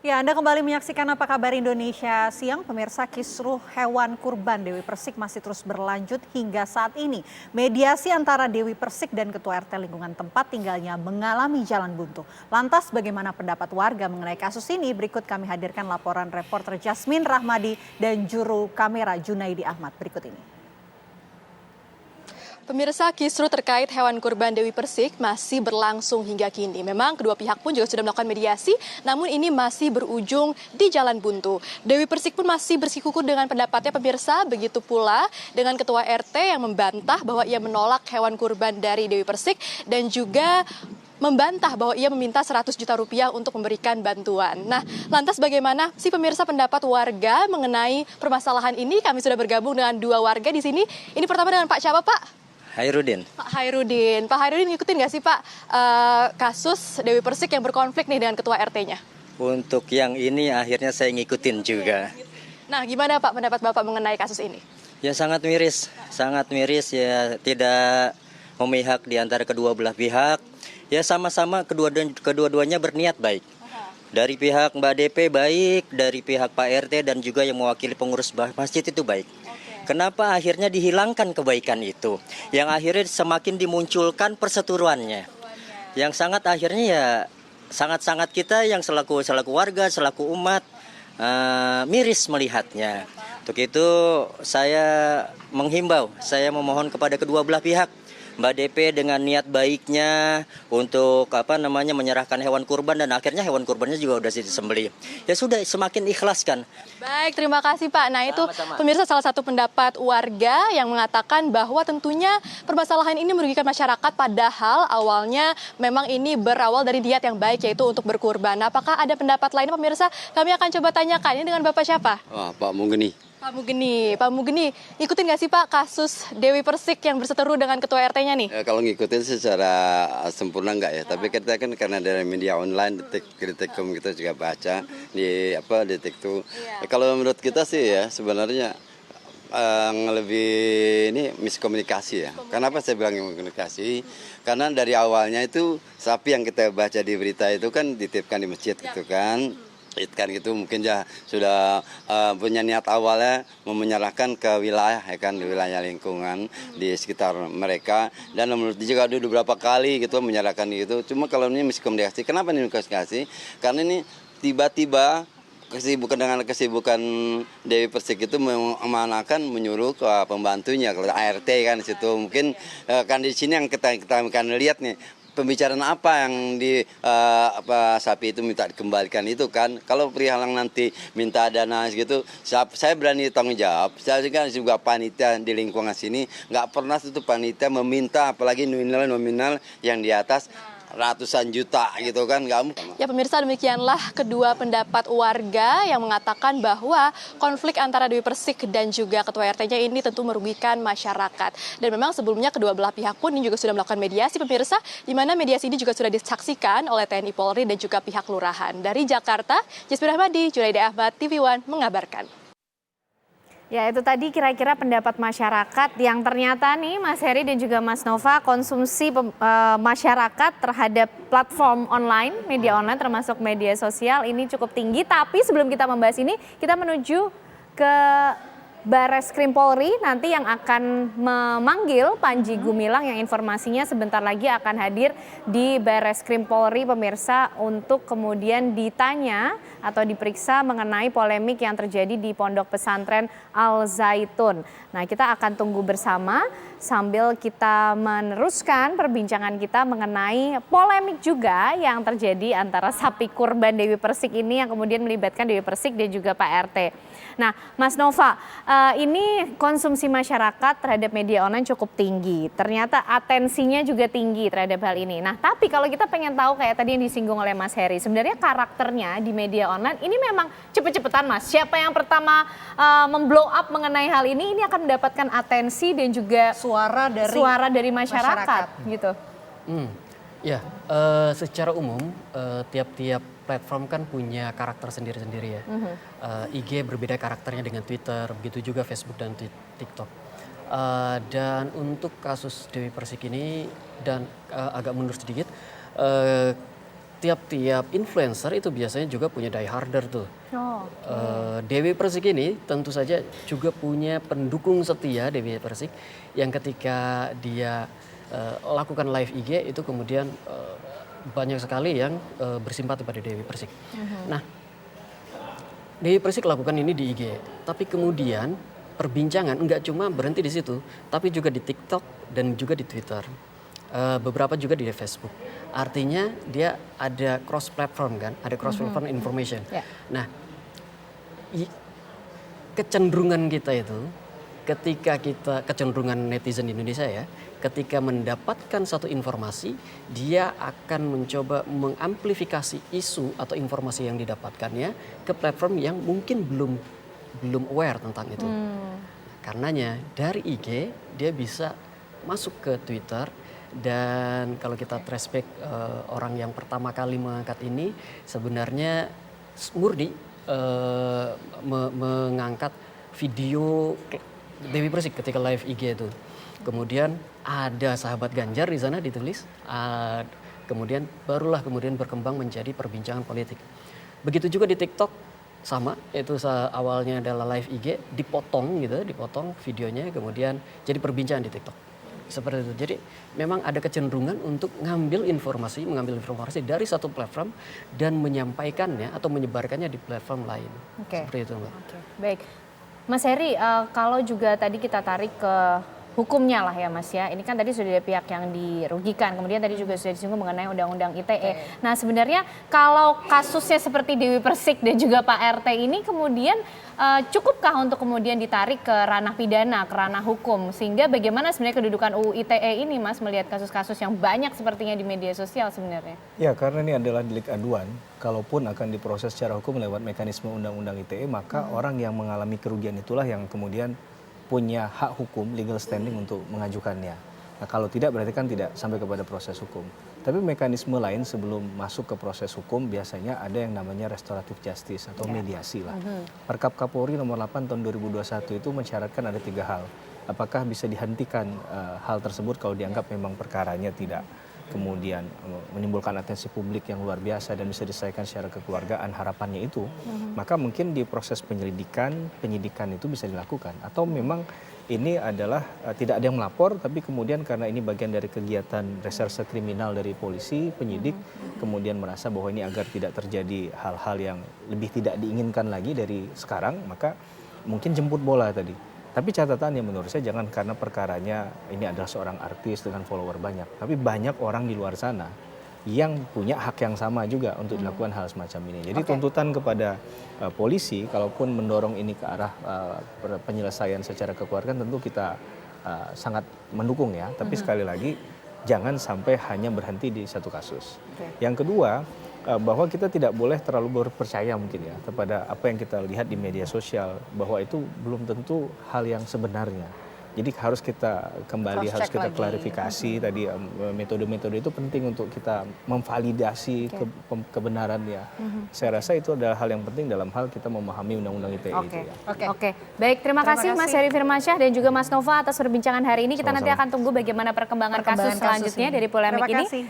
Ya, Anda kembali menyaksikan Apa Kabar Indonesia Siang. Pemirsa, kisruh hewan kurban Dewi Persik masih terus berlanjut hingga saat ini. Mediasi antara Dewi Persik dan Ketua RT lingkungan tempat tinggalnya mengalami jalan buntu. Lantas bagaimana pendapat warga mengenai kasus ini? Berikut kami hadirkan laporan reporter Jasmine Rahmadi dan juru kamera Junaidi Ahmad berikut ini. Pemirsa, kisruh terkait hewan kurban Dewi Persik masih berlangsung hingga kini. Memang kedua pihak pun juga sudah melakukan mediasi, namun ini masih berujung di jalan buntu. Dewi Persik pun masih bersikukuh dengan pendapatnya, pemirsa. Begitu pula dengan Ketua RT yang membantah bahwa ia menolak hewan kurban dari Dewi Persik dan juga membantah bahwa ia meminta 100 juta rupiah untuk memberikan bantuan. Nah, lantas bagaimana sih pemirsa pendapat warga mengenai permasalahan ini? Kami sudah bergabung dengan dua warga di sini. Ini pertama dengan Pak siapa, Pak? Hairudin. Pak Hairudin ngikutin nggak sih Pak kasus Dewi Persik yang berkonflik nih dengan Ketua RT-nya? Untuk yang ini akhirnya saya ngikutin juga. Nah, gimana Pak pendapat Bapak mengenai kasus ini? Ya sangat miris ya, tidak memihak di antara kedua belah pihak. Ya sama-sama kedua-duanya berniat baik. Dari pihak Mbak DP baik, dari pihak Pak RT dan juga yang mewakili pengurus masjid itu baik. Kenapa akhirnya dihilangkan kebaikan itu? Yang akhirnya semakin dimunculkan perseteruannya. Yang sangat akhirnya ya sangat-sangat kita yang selaku warga, selaku umat miris melihatnya. Untuk itu saya menghimbau, saya memohon kepada kedua belah pihak. Mbak DP dengan niat baiknya untuk menyerahkan hewan kurban dan akhirnya hewan kurbannya juga udah disembelih. Ya sudah, semakin ikhlaskan. Baik, terima kasih Pak. Nah, itu pemirsa salah satu pendapat warga yang mengatakan bahwa tentunya permasalahan ini merugikan masyarakat, padahal awalnya memang ini berawal dari niat yang baik, yaitu untuk berkurban. Apakah ada pendapat lain pemirsa? Kami akan coba tanyakan. Ini dengan Bapak siapa? Pak Mugeni. Pak Mugeni, ikutin nggak sih Pak kasus Dewi Persik yang berseteru dengan Ketua RT-nya nih? Kalau ngikutin secara sempurna enggak ya, tapi kita kan karena dari media online, detik.com kita juga baca di detik.tu. Kalau menurut kita sih ya sebenarnya lebih ini miskomunikasi ya. Kenapa saya bilang miskomunikasi? Karena dari awalnya itu sapi yang kita baca di berita itu kan dititipkan di masjid gitu kan. Gitu mungkin ya sudah punya niat awalnya menyerahkan ke wilayah ya kan, di wilayah lingkungan di sekitar mereka, dan menurut juga ada beberapa kali gitu menyerahkan gitu. Cuma kalau ini miskomunikasi, kenapa ini miskomunikasi? Karena ini tiba-tiba kesibukan Dewi Persik itu memanakan menyuruh ke pembantunya ke ART kan di situ. Mungkin kan di sini yang kita akan lihat nih, pembicaraan apa yang sapi itu minta dikembalikan itu kan. Kalau perihal yang nanti minta dana gitu, saya berani tanggung jawab. Saya juga panitia di lingkungan sini, nggak pernah itu panitia meminta, apalagi nominal yang di atas ratusan juta gitu kan, nggak. Ya pemirsa, demikianlah kedua pendapat warga yang mengatakan bahwa konflik antara Dewi Persik dan juga Ketua RT-nya ini tentu merugikan masyarakat. Dan memang sebelumnya kedua belah pihak pun ini juga sudah melakukan mediasi pemirsa, di mana mediasi ini juga sudah disaksikan oleh TNI Polri dan juga pihak lurahan. Dari Jakarta, Jasmine Rahmadi, Junaidi Ahmad, TV One mengabarkan. Ya, itu tadi kira-kira pendapat masyarakat yang ternyata nih Mas Heri dan juga Mas Nova, konsumsi masyarakat terhadap platform online, media online termasuk media sosial ini cukup tinggi. Tapi sebelum kita membahas ini, kita menuju ke Barreskrim Polri nanti yang akan memanggil Panji Gumilang yang informasinya sebentar lagi akan hadir di Barreskrim Polri pemirsa untuk kemudian ditanya atau diperiksa mengenai polemik yang terjadi di Pondok Pesantren Al Zaitun. Nah, kita akan tunggu bersama sambil kita meneruskan perbincangan kita mengenai polemik juga yang terjadi antara sapi kurban Dewi Persik ini yang kemudian melibatkan Dewi Persik dan juga Pak RT. Nah, Mas Nova, ini konsumsi masyarakat terhadap media online cukup tinggi. Ternyata atensinya juga tinggi terhadap hal ini. Nah, tapi kalau kita pengen tahu kayak tadi yang disinggung oleh Mas Heri, sebenarnya karakternya di media online ini memang cepet-cepetan Mas. Siapa yang pertama memblow up mengenai hal ini akan mendapatkan atensi dan juga suara dari masyarakat. Gitu. Ya, secara umum tiap-tiap platform kan punya karakter sendiri-sendiri ya. IG berbeda karakternya dengan Twitter, begitu juga Facebook dan TikTok. Dan untuk kasus Dewi Persik ini dan agak mundur sedikit, tiap-tiap influencer itu biasanya juga punya dieharder tuh. Oh. Dewi Persik ini tentu saja juga punya pendukung setia Dewi Persik yang ketika dia lakukan live IG itu kemudian banyak sekali yang bersimpati pada Dewi Persik. Nah, Dewi Persik lakukan ini di IG, tapi kemudian perbincangan enggak cuma berhenti di situ, tapi juga di TikTok dan juga di Twitter. Beberapa juga di Facebook. Artinya dia ada cross platform kan, ada cross platform information. Ya. Nah, kecenderungan kita itu kecenderungan netizen di Indonesia ya, ketika mendapatkan satu informasi, dia akan mencoba mengamplifikasi isu atau informasi yang didapatkannya ke platform yang mungkin belum aware tentang itu. Karenanya dari IG dia bisa masuk ke Twitter, dan kalau kita trace back orang yang pertama kali mengangkat ini sebenarnya murni mengangkat video Dewi Persik ketika live IG itu. Kemudian ada sahabat Ganjar di sana ditulis, kemudian kemudian berkembang menjadi perbincangan politik. Begitu juga di TikTok sama, itu awalnya adalah live IG, dipotong videonya, kemudian jadi perbincangan di TikTok. Seperti itu. Jadi memang ada kecenderungan untuk mengambil informasi dari satu platform dan menyampaikannya atau menyebarkannya di platform lain. Seperti itu, Mbak. Baik, Mas Heri, kalau juga tadi kita tarik ke hukumnya lah ya Mas ya. Ini kan tadi sudah ada pihak yang dirugikan, kemudian tadi juga sudah disinggung mengenai Undang-Undang ITE. Nah sebenarnya kalau kasusnya seperti Dewi Persik dan juga Pak RT ini kemudian cukupkah untuk kemudian ditarik ke ranah pidana, ke ranah hukum? Sehingga bagaimana sebenarnya kedudukan UU ITE ini Mas melihat kasus-kasus yang banyak sepertinya di media sosial sebenarnya? Ya, karena ini adalah delik aduan, kalaupun akan diproses secara hukum lewat mekanisme Undang-Undang ITE, maka orang yang mengalami kerugian itulah yang kemudian punya hak hukum, legal standing untuk mengajukannya. Nah, kalau tidak berarti kan tidak sampai kepada proses hukum. Tapi mekanisme lain sebelum masuk ke proses hukum biasanya ada yang namanya restoratif justice atau mediasi lah. Perkap Kapolri nomor 8 tahun 2021 itu mensyaratkan ada 3 hal. Apakah bisa dihentikan hal tersebut kalau dianggap memang perkaranya tidak kemudian menimbulkan atensi publik yang luar biasa dan bisa diselesaikan secara kekeluargaan, harapannya itu, maka mungkin di proses penyidikan itu bisa dilakukan. Atau memang ini adalah tidak ada yang melapor, tapi kemudian karena ini bagian dari kegiatan reserse kriminal dari polisi, penyidik, kemudian merasa bahwa ini agar tidak terjadi hal-hal yang lebih tidak diinginkan lagi dari sekarang, maka mungkin jemput bola tadi. Tapi catatannya menurut saya jangan karena perkaranya ini adalah seorang artis dengan follower banyak. Tapi banyak orang di luar sana yang punya hak yang sama juga untuk dilakukan hal semacam ini. Jadi tuntutan kepada polisi, kalaupun mendorong ini ke arah penyelesaian secara kekeluargaan tentu kita sangat mendukung ya. Tapi sekali lagi jangan sampai hanya berhenti di satu kasus. Yang kedua, bahwa kita tidak boleh terlalu berpercaya mungkin ya kepada apa yang kita lihat di media sosial, bahwa itu belum tentu hal yang sebenarnya. Jadi harus kita kembali, harus kita klarifikasi tadi metode-metode itu penting untuk kita memvalidasi kebenarannya. Saya rasa itu adalah hal yang penting dalam hal kita memahami Undang-Undang ITE itu ya. Oke. Baik, terima kasih Mas Heri Firmansyah dan juga Mas Nova atas perbincangan hari ini. Kita nanti akan tunggu bagaimana perkembangan kasus selanjutnya dari polemik ini.